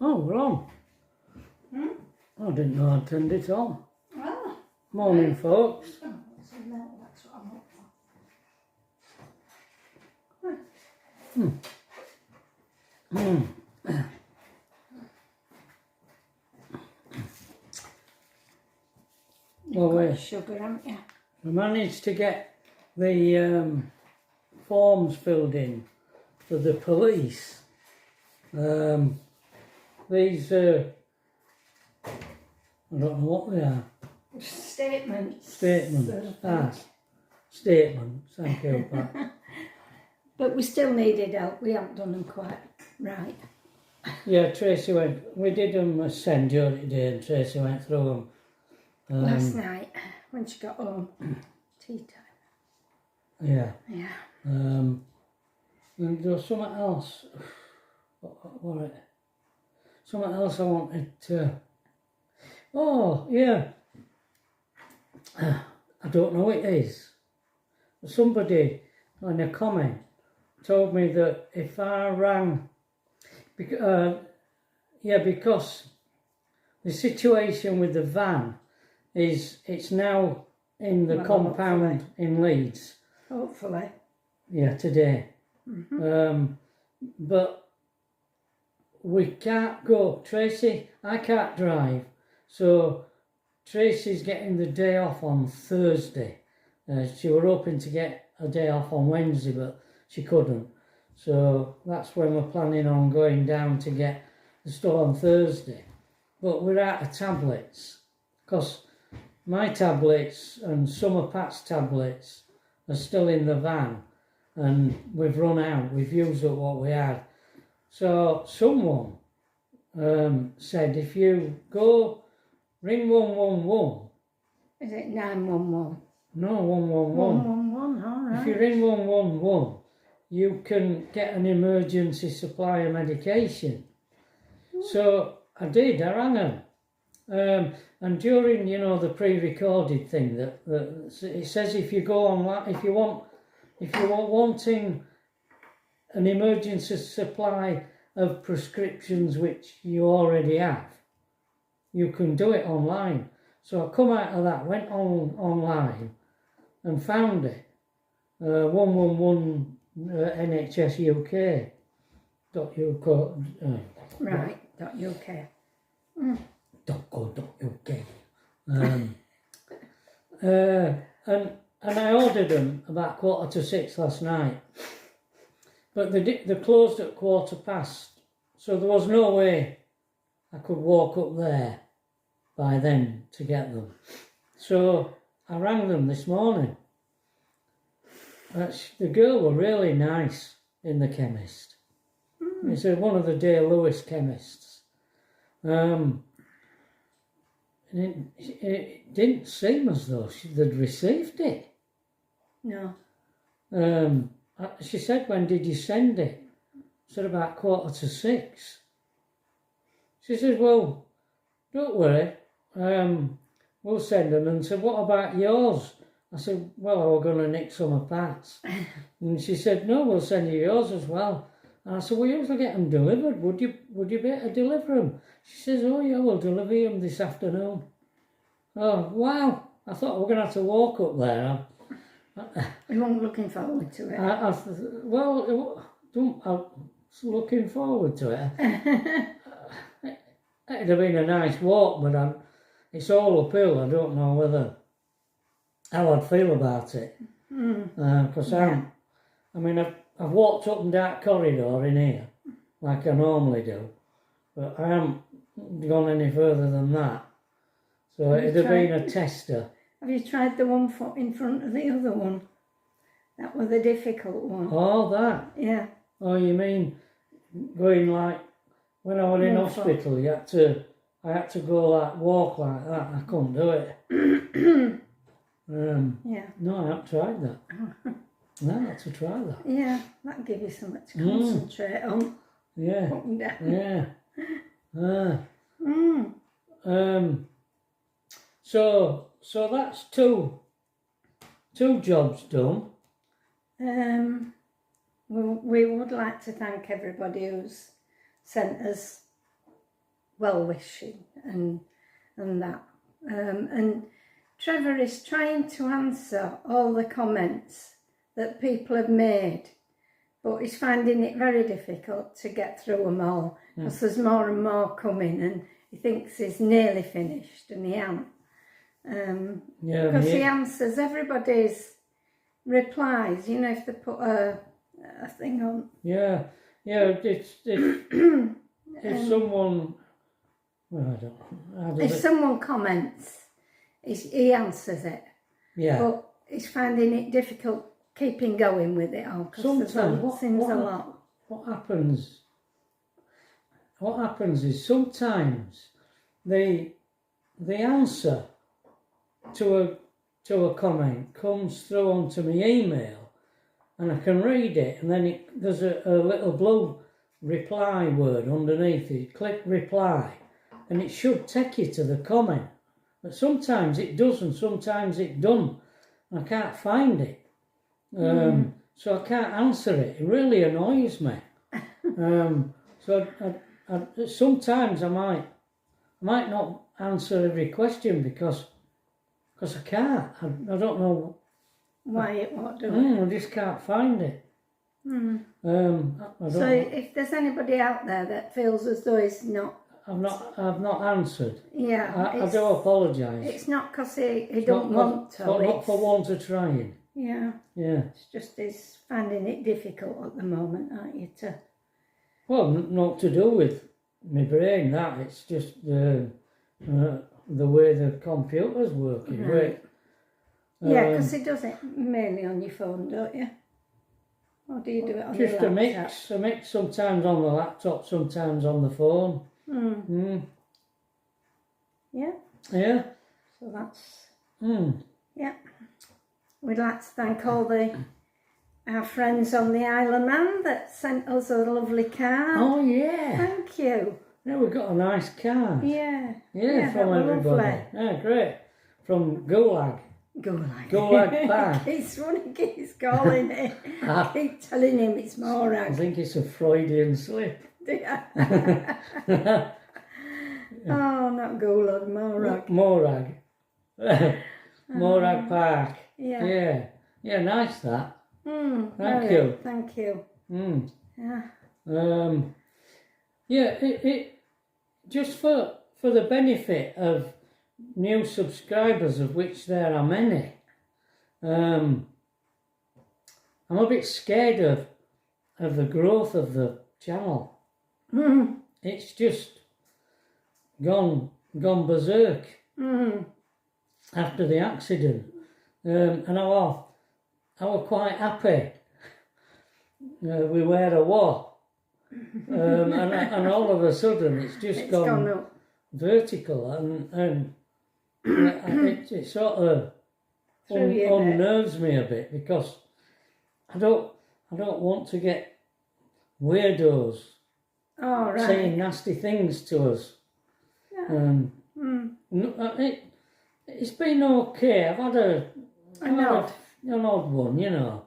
Oh, we're on. I didn't know I'd turned it on. Ah. Morning, folks. Oh, that's what I'm up for. Well, Got sugar, haven't you? we managed to get the forms filled in for the police. These, I don't know what they are. Statements. Statements. Statements, thank you, Pat. But we still needed help. We haven't done them quite right. Yeah, Tracy went, we did them a send during the day and Tracy went through them. Last night, when she got home, tea time. Yeah. Yeah. And there was something else. What was it? Something else I wanted to... Oh, yeah. I don't know what it is. Somebody in a comment told me that if I rang... because the situation with the van is it's now in the compound in Leeds. Hopefully. Yeah, today. Mm-hmm. But we can't go. Tracy, I can't drive. So Tracy's getting the day off on Thursday. She were hoping to get a day off on Wednesday, but she couldn't. So that's when we're planning on going down to get the stuff on Thursday. But we're out of tablets, because my tablets and some of Pat's tablets are still in the van, and we've run out. We've used up what we had. So someone said, if you go ring 111. Is it 911? No, 111. 111, all right. If you ring 111, you can get an emergency supply of medication. So I did, I rang them. And during, the pre-recorded thing, that it says if you go online, if you're wanting an emergency supply of prescriptions which you already have, you can do it online. So I come out of that, went online and found it. 111 NHS UK .uk. Right, .uk. .co.uk. And I ordered them about 6:15 last night, but they closed at 15:15, so there was no way I could walk up there by then to get them. So I rang them this morning. The girl were really nice in the chemist. It's one of the Day Lewis chemists. And it didn't seem as though they'd received it. No. She said, when did you send it? I said, about 6:15. She said, well, don't worry, we'll send them. And said, what about yours? I said, well, I was going to nick some of Pat's. And she said, no, we'll send you yours as well. And I said, well, you usually get them delivered. Would you be able to deliver them? She says, oh, yeah, we'll deliver them this afternoon. Oh, wow. I thought we were going to have to walk up there. You weren't looking forward to it? I was looking forward to it. It'd have been a nice walk, but it's all uphill. I don't know how I'd feel about it. Because I've walked up and down corridor in here, like I normally do, but I haven't gone any further than that. So it'd have been a tester. Have you tried the one in front of the other one? That was the difficult one. Oh, that? Yeah. Oh, you mean going like, when I was in hospital, I had to go walk like that. I couldn't do it. Yeah. No, I haven't tried that. No, I had to try that. Yeah, that'll give you something to concentrate on. Yeah. Up and down. Yeah. So that's two jobs done. We would like to thank everybody who's sent us well wishing and that. And Trevor is trying to answer all the comments that people have made, but he's finding it very difficult to get through them all because there's more and more coming, and he thinks he's nearly finished, and he ain't. Because he answers everybody's replies, you know, if they put a thing on. Yeah. It's if someone, well, I don't. If someone comments, he answers it. Yeah. But he's finding it difficult keeping going with it all because Sometimes seems a lot. What happens is sometimes the answer to a comment comes through onto my email, and I can read it, and then there's a little blue reply word underneath it. Click reply, and it should take you to the comment. But sometimes it doesn't, sometimes it doesn't. I can't find it. So I can't answer it. It really annoys me. So I sometimes I might not answer every question because I can't. I don't know why it won't do it. I just can't find it. So if there's anybody out there that feels as though it's not, I've not answered. Yeah, I do apologise. It's not because he don't want to. Not for want of trying. Yeah. Yeah. It's just he's finding it difficult at the moment, aren't you? Well, not to do with my brain. That it's just the way the computer's working. Right. Yeah, because he does it mainly on your phone, don't you? Or do you do it on your laptop? Just a mix. Sometimes on the laptop, sometimes on the phone. Yeah. Yeah. So that's. Yeah. We'd like to thank all our friends on the Isle of Man that sent us a lovely card. Oh yeah. Thank you. Yeah, we got a nice card. Yeah. Yeah, from everybody. Lovely. Yeah, great. From Gulag. Gulag Park. He's funny, he's calling it. I keep telling him it's Morag. I think it's a Freudian slip. Oh, not Gulag, Morag. Morag. Morag Park. Yeah. Yeah, nice that. Thank you. Thank you. Yeah. It just for the benefit of new subscribers, of which there are many. I'm a bit scared of the growth of the channel. It's just gone berserk after the accident, and I was quite happy. We were a war, and all of a sudden it's just gone up. Vertical, and it sort of unnerves me a bit because I don't want to get weirdos saying nasty things to us. It's been okay. I've had an odd one, you know.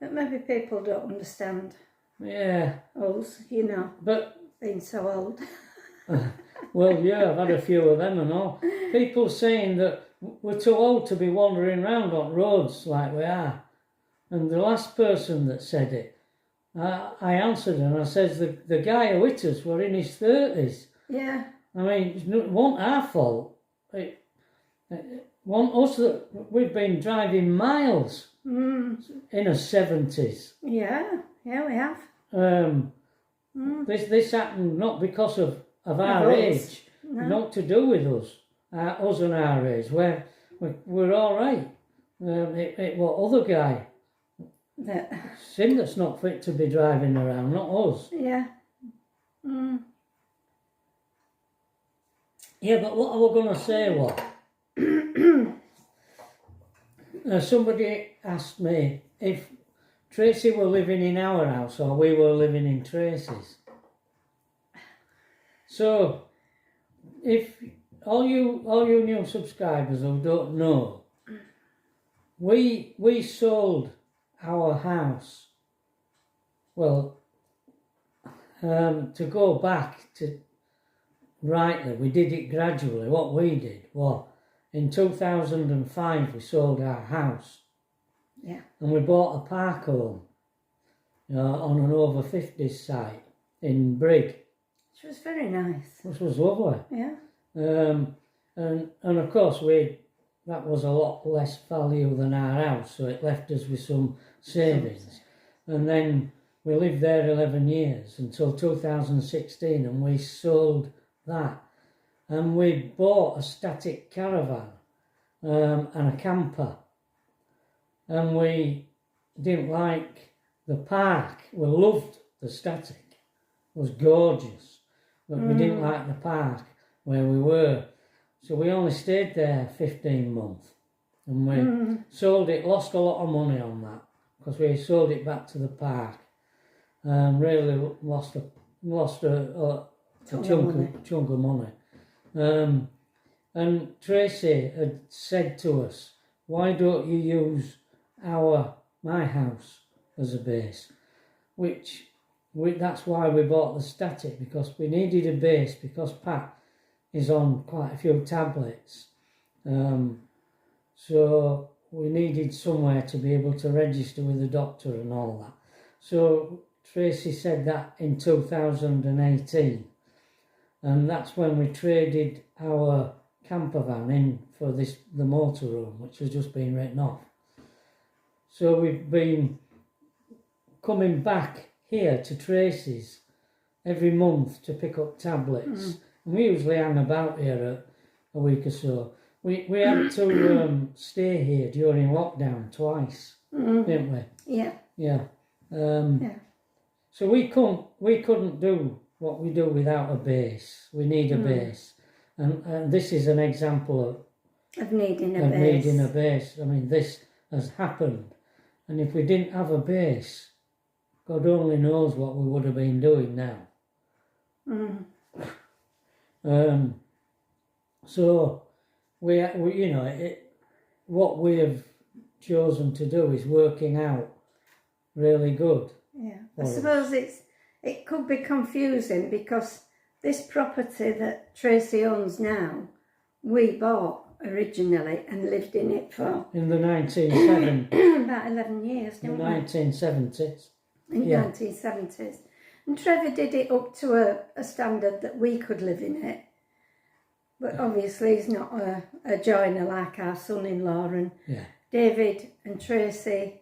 But maybe people don't understand. Yeah. Us, you know. But being so old. Well, yeah, I've had a few of them and all. People saying that we're too old to be wandering around on roads like we are. And the last person that said it, I answered and I says the guy who hit us were in his 30s. Yeah. I mean, it wasn't our fault. It wasn't us that we've been driving miles in our 70s. Yeah, we have. This happened not because of our age, not to do with us and our age. We're all right. It was other guy. It's him that's not fit to be driving around, not us. Yeah. Yeah, but what I was going to say was, somebody asked me if Tracy were living in our house or we were living in Tracy's. So if all you new subscribers who don't know, we sold our house. Well, to go back to rightly, we did it gradually. What we did was, in 2005 we sold our house. Yeah. And we bought a park home on an over 50s site in Brigg. Which was very nice. Which was lovely. Yeah. And of course that was a lot less value than our house, so it left us with some savings. And then we lived there 11 years until 2016, and we sold that. And we bought a static caravan and a camper. And we didn't like the park. We loved the static. It was gorgeous. But we didn't like the park where we were. So we only stayed there 15 months. And we sold it, lost a lot of money on that, because we sold it back to the park. And really lost a chunk of money. And Tracy had said to us, why don't you use my house as a base? That's why we bought the static, because we needed a base, because Pat is on quite a few tablets. So we needed somewhere to be able to register with the doctor and all that. So Tracy said that in 2018. And that's when we traded our camper van in for the motorhome, which has just been written off. So we've been coming back here to Tracy's every month to pick up tablets. And we usually hang about here a week or so. We had to stay here during lockdown twice, didn't we? Yeah. Yeah. So we couldn't do what we do without a base. We need a base. And this is an example of needing a base. I mean, this has happened. And if we didn't have a base, God only knows what we would have been doing now. So what we have chosen to do is working out really good. Yeah, I suppose it could be confusing, because this property that Tracy owns now, we bought originally and lived in it for in the 1970s. about 11 years, didn't we? 1970s. In 1970s. And Trevor did it up to a standard that we could live in it. But obviously he's not a joiner like our son-in-law. And David and Tracy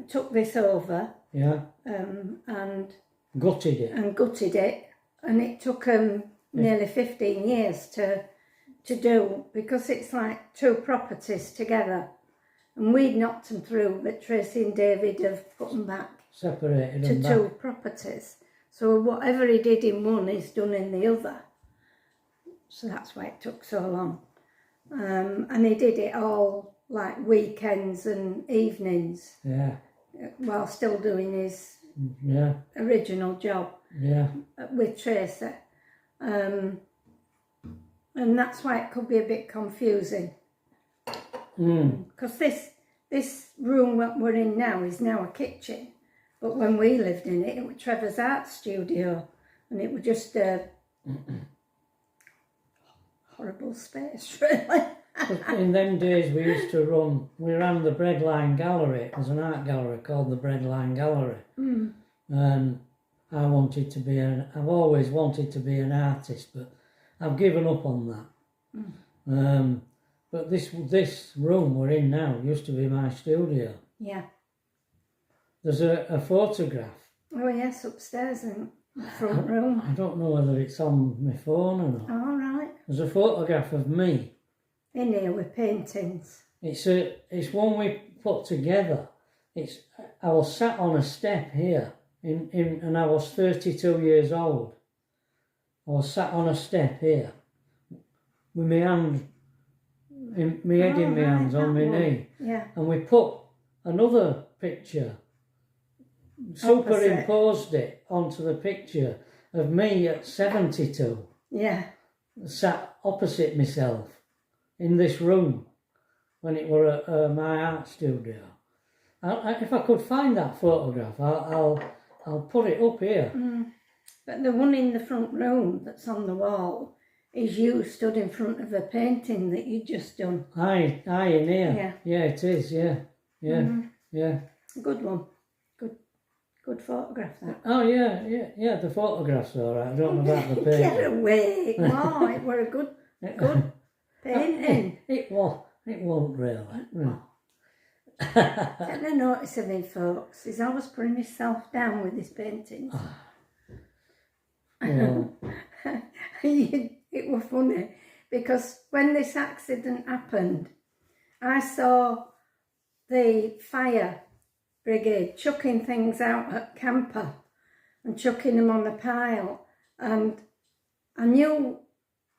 took this over. Yeah. And gutted it. And it took them nearly 15 years to do, because it's like two properties together. And we'd knocked them through, but Tracy and David have put them back. Separated to two properties. So whatever he did in one is done in the other. So that's why it took so long. And he did it all like weekends and evenings. Yeah. While still doing his original job with Tracy. And that's why it could be a bit confusing. Because this room that we're in now is now a kitchen. But when we lived in it, it was Trevor's art studio. And it was just a horrible space, really. In them days we ran the Breadline Gallery. It was an art gallery called the Breadline Gallery. And I've always wanted to be an artist, but I've given up on that. But this room we're in now used to be my studio. Yeah. There's a photograph. Oh yes, upstairs in the front room. I don't know whether it's on my phone or not. All right. There's a photograph of me. In here with paintings. It's one we put together. I was sat on a step here and I was 32 years old. I was sat on a step here with my hand, my head in my hands on my knee. Yeah. And we put another picture, superimposed it onto the picture of me at 72. Yeah. sat opposite myself in this room when it were at my art studio. If I could find that photograph, I'll put it up here. But the one in the front room that's on the wall is you stood in front of a painting that you'd just done. Aye, in here. Yeah. Yeah, it is, yeah. Yeah. Good one. Good photograph, that. Oh, yeah, the photograph's all right. I don't know about the painting. Get away. Wow, it were a good painting. It won't really. No. Take no notice of him, folks. He's always putting himself down with his paintings. Well, It was funny because when this accident happened, I saw the fire brigade chucking things out at camper and chucking them on a pile, and I knew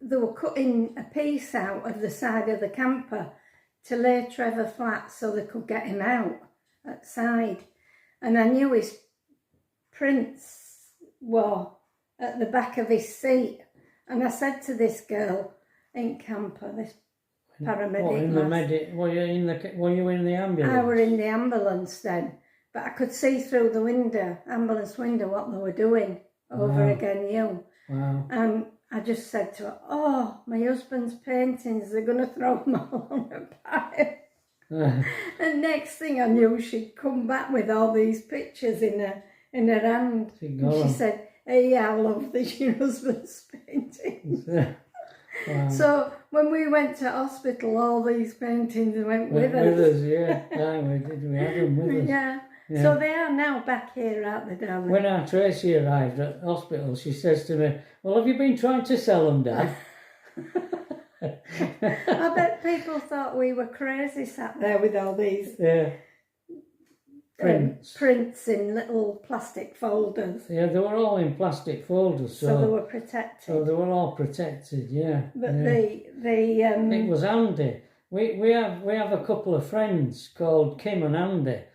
they were cutting a piece out of the side of the camper to lay Trevor flat so they could get him out at side, and I knew his prints were at the back of his seat, and I said to this girl in camper, this paramedic, were you in the ambulance? I were in the ambulance then, but I could see through the ambulance window what they were doing over again you. Wow. And I just said to her, oh, my husband's paintings, they're going to throw them all on a pile. And next thing I knew, she'd come back with all these pictures in her hand. She said, hey, I love this, your husband's paintings. Wow. So when we went to hospital, all these paintings went with us. With us, yeah. Aye, we had them with us. Yeah. So they are now back here, aren't they, darling? When our Tracy arrived at hospital, she says to me, well, have you been trying to sell them, Dad? I bet people thought we were crazy sat there with all these prints in little plastic folders. Yeah, they were all in plastic folders. So they were protected. So they were all protected, yeah. But yeah. It was Andy. We have a couple of friends called Kim and Andy.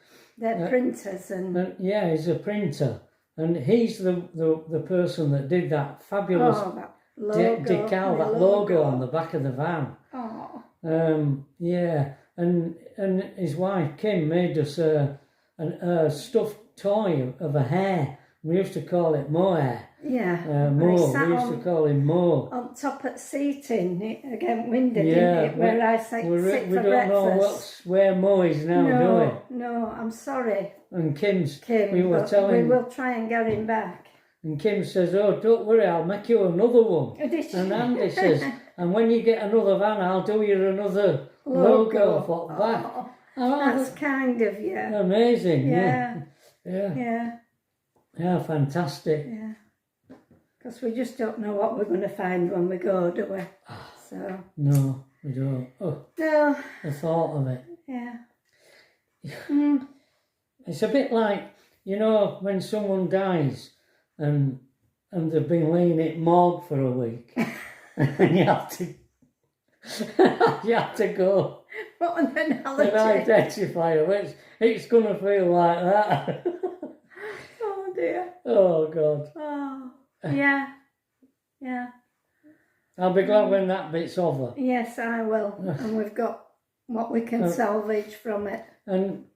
They're printers and yeah, he's a printer, and he's the person that did that fabulous decal, that logo on the back of the van. Oh. Yeah, and his wife Kim made us a stuffed toy of a hare. We used to call it Mohair. Yeah. Mo. We used to call him Mo. On top at seating, again windy, didn't it? Where I sit for breakfast. We don't know where Mo is now, do we? No, I'm sorry. And Kim, we will try and get him back. And Kim says, oh, don't worry, I'll make you another one. And Andy says, and when you get another van, I'll do you another logo for back. That's kind of you. Amazing, yeah. Yeah, fantastic. Yeah. Because we just don't know what we're going to find when we go, do we? So. No, we don't. Oh, no. The thought of it. Yeah. It's a bit like, you know, when someone dies and they've been laying at morgue for a week and you have to go. What an analogy. And identify them. It's going to feel like that. Oh dear. Oh God. Oh, yeah. Yeah. I'll be glad when that bit's over. Yes, I will. And we've got what we can salvage from it. And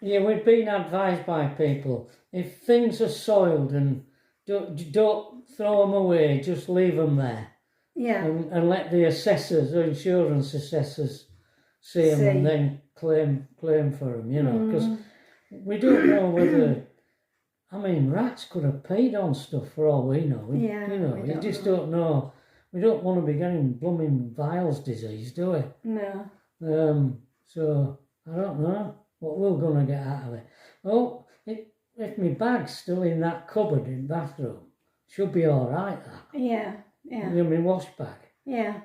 yeah, we've been advised by people, if things are soiled and don't throw them away, just leave them there. Yeah. And let the assessors or insurance assessors see them and then claim for them, you know, because we don't know whether, I mean, rats could have peed on stuff for all we know. You just don't know. We don't want to be getting blooming Viles disease, do we? No. So, I don't know what we're going to get out of it. Oh, if my bag's still in that cupboard in the bathroom, should be all right, that. Yeah, yeah. You know, my wash bag. Yeah.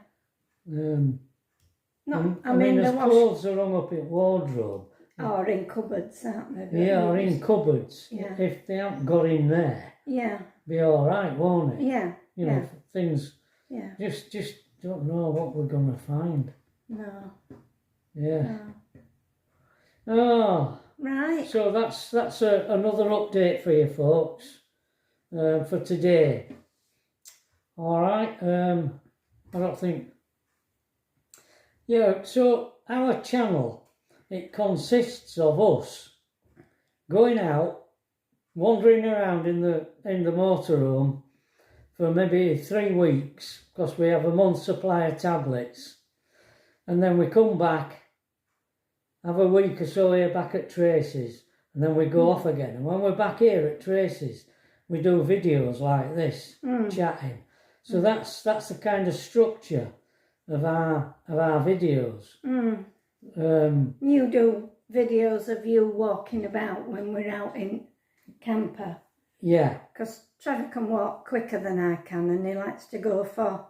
No, I mean the clothes are hung up in wardrobe. Or in cupboards, aren't they? Yeah, or in cupboards. Yeah. If they haven't got in there, yeah, be all right, won't it? Yeah. You know, things. Yeah. Just don't know what we're gonna find. No. Yeah. No. Oh. Right. So that's another update for you folks for today. All right. I don't think. Yeah, so our channel, it consists of us going out, wandering around in the motorhome for maybe 3 weeks, because we have a month's supply of tablets, and then we come back, have a week or so here back at Tracy's, and then we go off again. And when we're back here at Tracy's, we do videos like this, chatting. So that's the kind of structure of our videos. You do videos of you walking about when we're out in camper. Yeah. Because Trevor can walk quicker than I can, and he likes to go for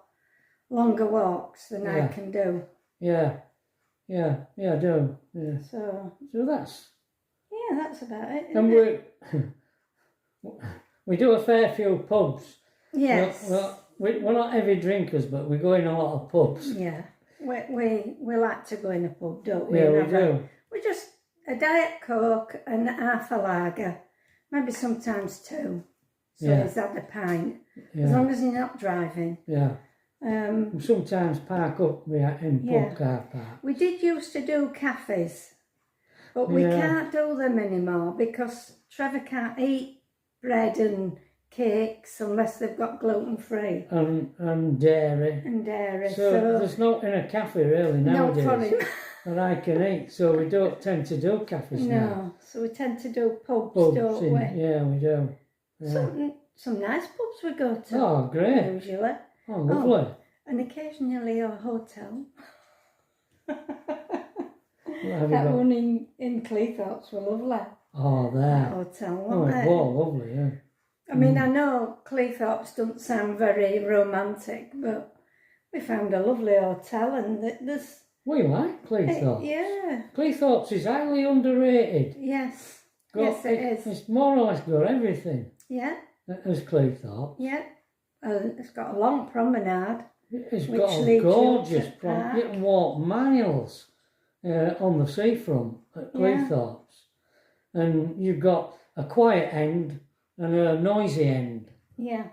longer walks than I can do. Yeah, I do. Yeah. So that's. Yeah, that's about it. And we do a fair few pubs. Yes. We're not heavy drinkers, but we go in a lot of pubs. Yeah. We like to go in a pub, don't we? Yeah, we do. We just a Diet Coke and half a lager, maybe sometimes 2. So he's had a pint, as long as he's not driving. Yeah. We sometimes park up in pub car park. We did used to do cafes, but we can't do them anymore because Trevor can't eat bread and cakes unless they've got gluten-free. And dairy. And dairy. So there's not in a cafe really nowadays for him. that I can eat. So we don't tend to do cafes now. No, so we tend to do pubs don't we? Yeah, we do. Yeah. Some nice pubs we go to. Oh, great. Usually. Oh, lovely. And occasionally a hotel. That one in Cleethorpes were lovely. Oh, there. That hotel, wasn't it? It was lovely, yeah. I mean, I know Cleethorpes don't sound very romantic, but we found a lovely hotel, and there's... We like Cleethorpes. Yeah. Cleethorpes is highly underrated. Yes. Yes, it is. It's more or less got everything. Yeah. As Cleethorpes. Yeah. It's got a long promenade. It's got a gorgeous promenade. You can walk miles on the seafront at Cleethorpes. And you've got a quiet end and a noisy end. Yeah.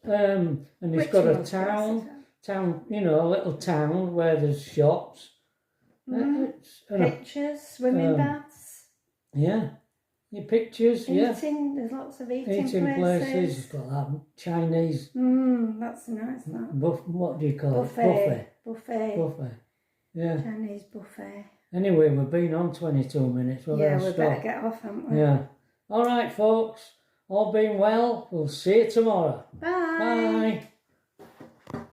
And it's got a town, a little town where there's shops. Pictures, swimming baths. Yeah. Your pictures, Eating, there's lots of eating places. It's got that Chinese. That's nice, that. What do you call it? Buffet. Yeah. Chinese buffet. Anyway, we've been on 22 minutes. We better get off, haven't we? Yeah. All right, folks. All being well, we'll see you tomorrow. Bye. Bye.